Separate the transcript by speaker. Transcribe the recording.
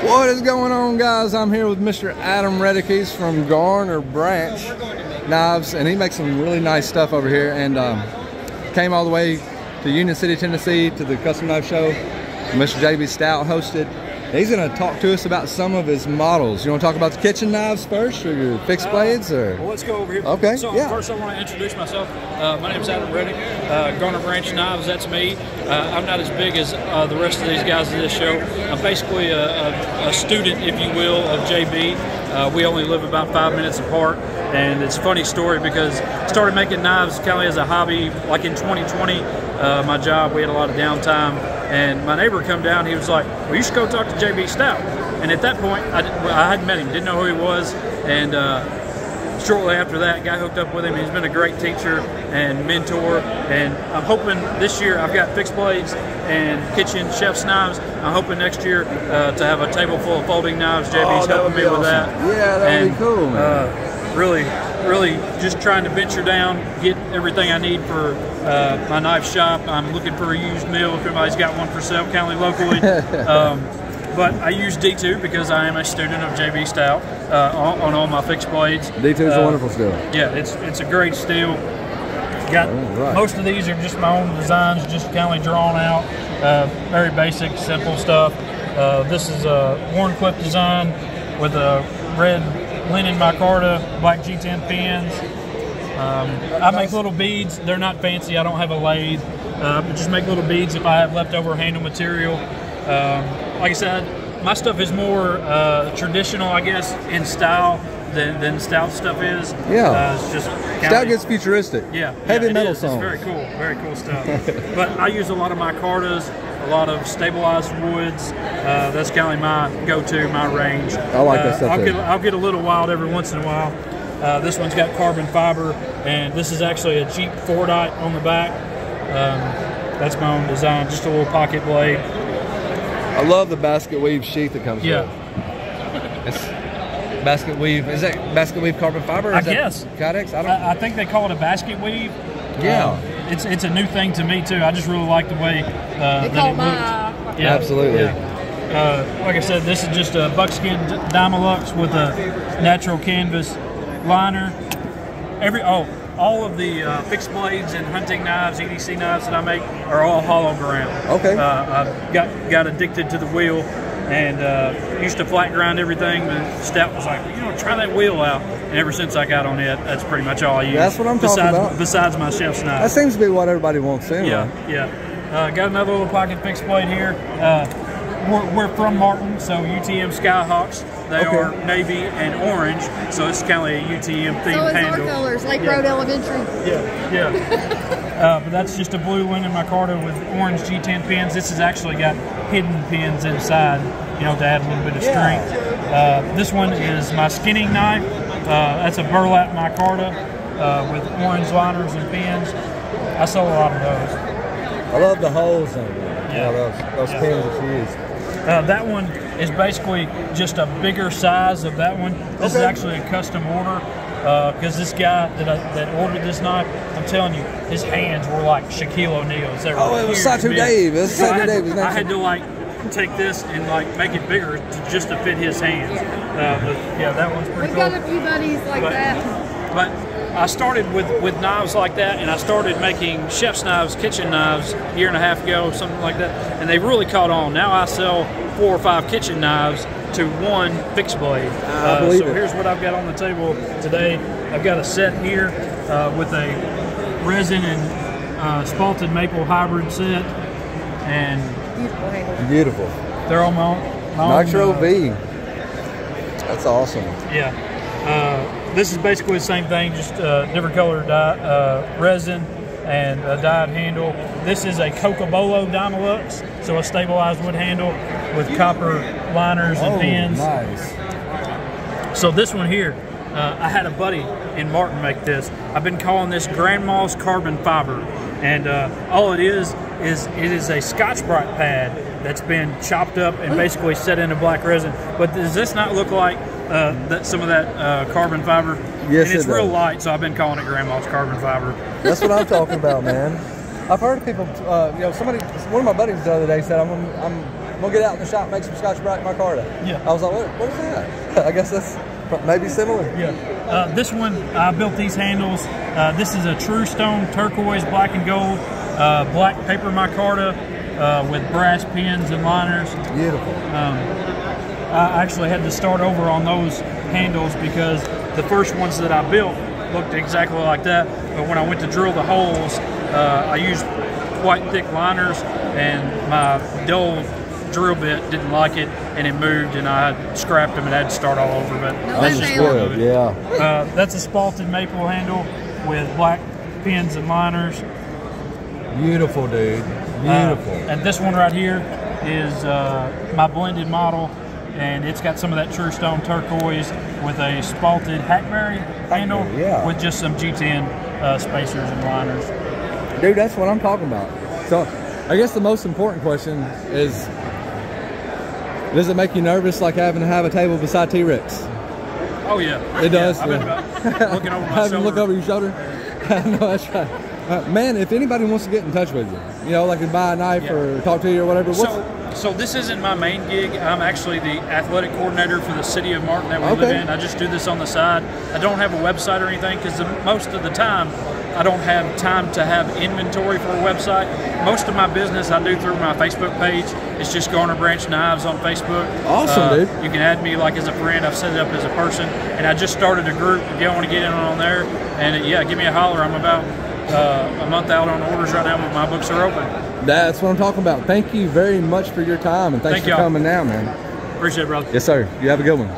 Speaker 1: What is going on, guys? I'm here with Mr. Adam Reddickes from Garner Branch Knives, and he makes some really nice stuff over here, and came all the way to Union City, Tennessee to the Custom Knife Show. Mr. JB Stout hosted. He's going to talk to us about some of his models. You want to talk about the kitchen knives first, or your fixed blades, or?
Speaker 2: Well, let's go over here.
Speaker 1: Okay.
Speaker 2: So
Speaker 1: yeah.
Speaker 2: First, I want to introduce myself. My name is Adam Reddick. Garner Branch Knives. That's me. I'm not as big as the rest of these guys at this show. I'm basically a student, if you will, of JB. We only live about 5 minutes apart, and it's a funny story because I started making knives kind of as a hobby, like in 2020. My job, we had a lot of downtime, and my neighbor come down. He was like, well, you should go talk to JB Stout. And at that point, I hadn't met him, didn't know who he was, and shortly after that, got hooked up with him. He's been a great teacher and mentor, and I'm hoping this year, I've got fixed blades and kitchen chef's knives. I'm hoping next year to have a table full of folding knives. JB's helping me with that.
Speaker 1: Yeah, that would be cool, man.
Speaker 2: Really just trying to venture down, get everything I need for my knife shop. I'm looking for a used mill if anybody's got one for sale, kind of locally. But I use D2 because I am a student of JB Stout on all my fixed blades.
Speaker 1: D2 is a wonderful steel.
Speaker 2: Yeah, it's a great steel. Got most of these are just my own designs, just kind of drawn out. Very basic, simple stuff. This is a Warncliffe design with a red linen micarta, black G10 pins. I make little beads. They're not fancy. I don't have a lathe. But just make little beads if I have leftover handle material. Like I said, my stuff is more traditional, I guess, in style than Stout stuff is.
Speaker 1: Yeah.
Speaker 2: It's just
Speaker 1: Stout gets futuristic.
Speaker 2: Yeah.
Speaker 1: Heavy metal songs.
Speaker 2: It's very cool stuff. But I use a lot of micartas, a lot of stabilized woods. That's kind of my go-to, my range.
Speaker 1: I like that stuff too.
Speaker 2: I'll get a little wild every once in a while. This one's got carbon fiber, and this is actually a Jeep 4-dot on the back. That's my own design, just a little pocket blade.
Speaker 1: I love the basket weave sheath that comes with it. It's basket weave. Is that basket weave carbon fiber? Or
Speaker 2: I guess.
Speaker 1: Kydex?
Speaker 2: I think they call it a basket weave.
Speaker 1: Yeah.
Speaker 2: It's a new thing to me too. I just really like the way that it looked. Yeah,
Speaker 1: absolutely.
Speaker 2: Yeah. Like I said, this is just a buckskin Dymalux with a natural canvas liner. All of the fixed blades and hunting knives, EDC knives that I make are all hollow ground. Okay. I got addicted to the wheel and used to flat grind everything. But Stout was like, try that wheel out. And ever since I got on it, that's pretty much all I use.
Speaker 1: That's what I'm talking about.
Speaker 2: Besides my chef's knife.
Speaker 1: That seems to be what everybody wants anyway.
Speaker 2: Yeah. Got another little pocket fixed blade here. We're from Martin, so UTM Skyhawks. They are navy and orange, so it's kind of like a UTM themed
Speaker 3: so
Speaker 2: handle.
Speaker 3: Our colors, Lake Road Elementary.
Speaker 2: But that's just a blue linen micarta with orange G10 pins. This has actually got hidden pins inside, to add a little bit of strength. This one is my skinning knife. That's a burlap micarta with orange liners and pins. I sell a lot of those.
Speaker 1: I love the holes in it. Those pins that you use.
Speaker 2: That one is basically just a bigger size of that one. This is actually a custom order because this guy that ordered this knife, I'm telling you, his hands were like Shaquille O'Neal's. It was
Speaker 1: Satu Dave.
Speaker 2: I had to take this and make it bigger just to fit his hands. But yeah, that one's pretty cool.
Speaker 3: We've got a few buddies like that.
Speaker 2: But I started with knives like that, and I started making chef's knives, kitchen knives, a year and a half ago, something like that, and they really caught on. Now I sell 4 or 5 kitchen knives to 1 fixed blade. So here's what I've got on the table today. I've got a set here with a resin and spalted maple hybrid set, and
Speaker 1: beautiful.
Speaker 2: They're all my own.
Speaker 1: Nitro V. That's awesome.
Speaker 2: Yeah. This is basically the same thing, just different color resin and a dyed handle. This is a Cocobolo Dymalux, so a stabilized wood handle with copper liners and pins.
Speaker 1: Nice.
Speaker 2: So this one here, I had a buddy in Martin make this. I've been calling this Grandma's Carbon Fiber, and all it is it is a Scotch-Brite pad that's been chopped up and basically set into black resin. But does this not look like some of that carbon fiber?
Speaker 1: Yes,
Speaker 2: and it's real light, so I've been calling it Grandma's Carbon Fiber.
Speaker 1: That's what I'm talking about, man. I've heard people, one of my buddies the other day said, I'm I'm gonna get out in the shop, make some Scotch Brite micarta.
Speaker 2: Yeah.
Speaker 1: I was like, what is that? I guess that's maybe similar.
Speaker 2: Yeah. This one, I built these handles. This is a True Stone turquoise, black and gold, black paper micarta with brass pins and liners.
Speaker 1: Beautiful.
Speaker 2: I actually had to start over on those handles because the first ones that I built looked exactly like that. But when I went to drill the holes, I used quite thick liners, and my dull drill bit didn't like it, and it moved, and I scrapped them and had to start all over. But that's just
Speaker 1: good. Yeah.
Speaker 2: That's a spalted maple handle with black pins and liners.
Speaker 1: Beautiful, dude. Beautiful.
Speaker 2: And this one right here is my blended model, and it's got some of that True Stone turquoise with a spalted hackberry handle with just some G10 spacers and liners.
Speaker 1: Dude, that's what I'm talking about. So I guess the most important question is, does it make you nervous like having to have a table beside T-Rex?
Speaker 2: Oh yeah.
Speaker 1: It does.
Speaker 2: I've been looking over my
Speaker 1: Having
Speaker 2: shoulder.
Speaker 1: to look over your shoulder? No, that's right. Man, if anybody wants to get in touch with you, like to buy a knife or talk to you or whatever,
Speaker 2: so this isn't my main gig. I'm actually the athletic coordinator for the city of Martin that we live in. I just do this on the side. I don't have a website or anything because most of the time I don't have time to have inventory for a website. Most of my business I do through my Facebook page. It's just Garner Branch Knives on Facebook.
Speaker 1: Awesome, dude.
Speaker 2: You can add me like as a friend. I've set it up as a person, and I just started a group. If you want to get in on there, and yeah, give me a holler. I'm about a month out on orders right now, but my books are open.
Speaker 1: That's what I'm talking about. Thank you very much for your time, and thanks for coming down, man.
Speaker 2: Appreciate it, brother.
Speaker 1: Yes, sir. You have a good one.